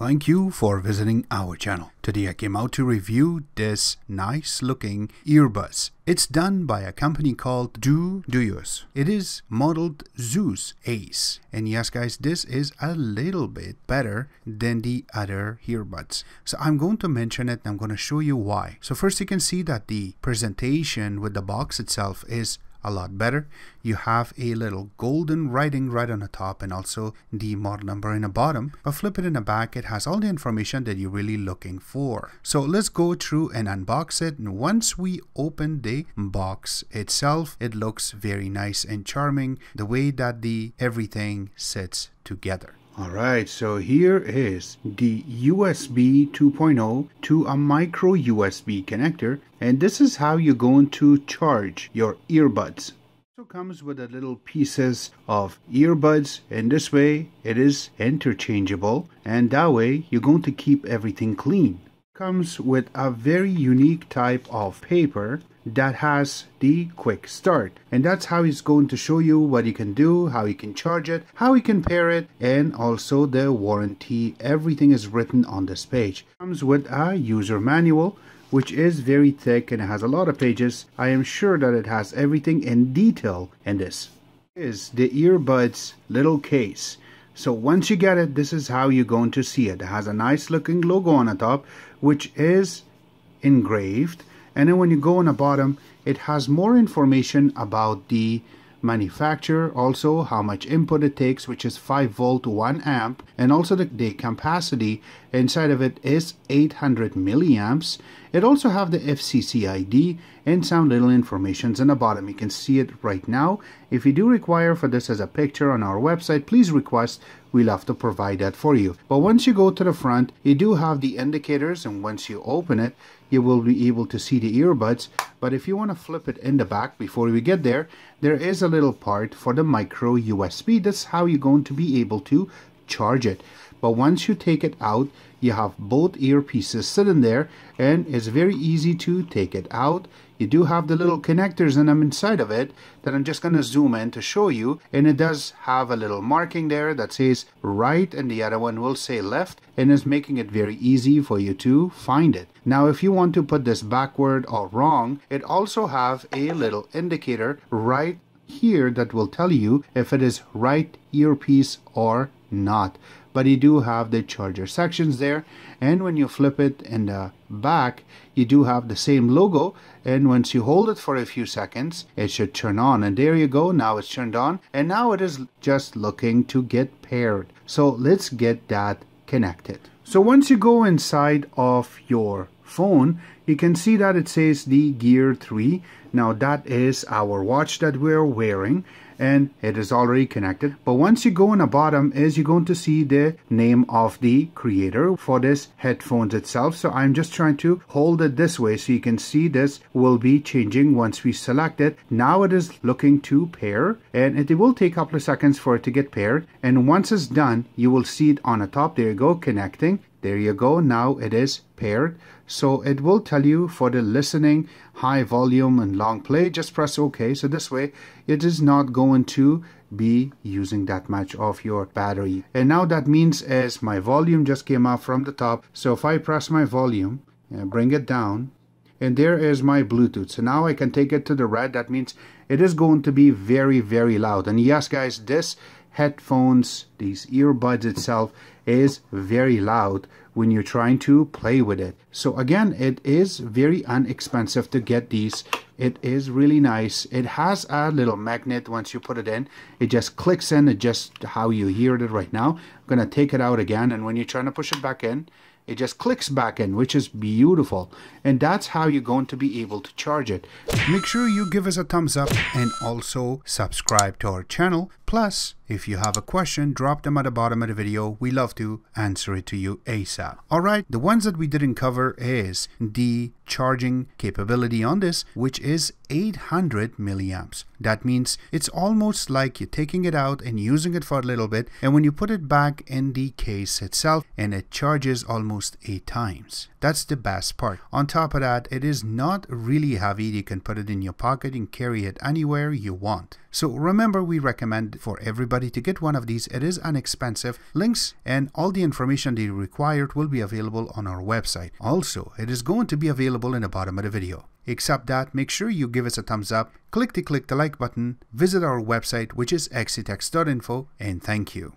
Thank you for visiting our channel. Today I came out to review this nice looking earbuds. It's done by a company called Dudios. It is modeled Zeus Ace. And yes guys, this is a little bit better than the other earbuds. So I'm going to mention it and I'm going to show you why. So first you can see that the presentation with the box itself is a lot better. You have a little golden writing right on the top and also the model number in the bottom. But flip it in the back, it has all the information that you're really looking for. So let's go through and unbox it. And once we open the box itself, it looks very nice and charming, the way that the everything sits together. Alright, so here is the USB 2.0 to a micro USB connector, and this is how you're going to charge your earbuds. It also comes with a little pieces of earbuds, and this way it is interchangeable, and that way you're going to keep everything clean. Comes with a very unique type of paper that has the quick start, and that's how he's going to show you what you can do, how you can charge it, how you can pair it, and also the warranty. Everything is written on this page. Comes with a user manual which is very thick and it has a lot of pages. I am sure that it has everything in detail in this. Is the earbuds little case. So once you get it, this is how you're going to see it. It has a nice looking logo on the top which is engraved. And then when you go on the bottom, it has more information about the manufacturer, also how much input it takes, which is 5 volt 1 amp, and also the capacity inside of it is 800 milliamps. It also have the FCC ID and some little informations in the bottom. You can see it right now. If you do require for this as a picture on our website, please request. We'll have to provide that for you. But once you go to the front, you do have the indicators, and once you open it, you will be able to see the earbuds. But if you want to flip it in the back before we get there, there is a little part for the micro USB. That's how you're going to be able to charge it. But once you take it out, you have both earpieces sitting there, and it's very easy to take it out. You do have the little connectors in them inside of it that I'm just going to zoom in to show you, and it does have a little marking there that says right and the other one will say left, and is making it very easy for you to find it. Now if you want to put this backward or wrong, it also have a little indicator right here that will tell you if it is right earpiece or not. But you do have the charger sections there, and when you flip it in the back, you do have the same logo, and once you hold it for a few seconds, it should turn on, and there you go. Now it's turned on, and now it is just looking to get paired. So let's get that connected. So once you go inside of your phone, you can see that it says the Gear 3. Now that is our watch that we're wearing, and it is already connected. But once you go on the bottom is you're going to see the name of the creator for this headphones itself. So I'm just trying to hold it this way so you can see this will be changing once we select it. Now it is looking to pair, and it will take a couple of seconds for it to get paired, and once it's done you will see it on the top. There you go, connecting. There you go, now it is paired. So it will tell you for the listening, high volume and long play, just press OK. So this way it is not going to be using that much of your battery. And now that means as my volume just came out from the top, so if I press my volume and bring it down, and there is my Bluetooth. So now I can take it to the red. That means it is going to be very, very loud. And yes guys, this headphones, these earbuds itself is very loud when you're trying to play with it. So again, it is very inexpensive to get these. It is really nice. It has a little magnet. Once you put it in, it just clicks in. It just how you hear it right now. I'm gonna take it out again, and when you're trying to push it back in, it just clicks back in, which is beautiful. And that's how you're going to be able to charge it. Make sure you give us a thumbs up and also subscribe to our channel. Plus, if you have a question, drop them at the bottom of the video. We love to answer it to you ASAP. Alright, the ones that we didn't cover is the charging capability on this, which is 800 milliamps. That means it's almost like you're taking it out and using it for a little bit, and when you put it back in the case itself, and it charges almost 8 times. That's the best part. On top of that, it is not really heavy. You can put it in your pocket and carry it anywhere you want. So remember, we recommend for everybody to get one of these. It is inexpensive. Links and all the information they required will be available on our website. Also, it is going to be available in the bottom of the video. Except that, make sure you give us a thumbs up, click the like button, visit our website, which is xctex.info, and thank you.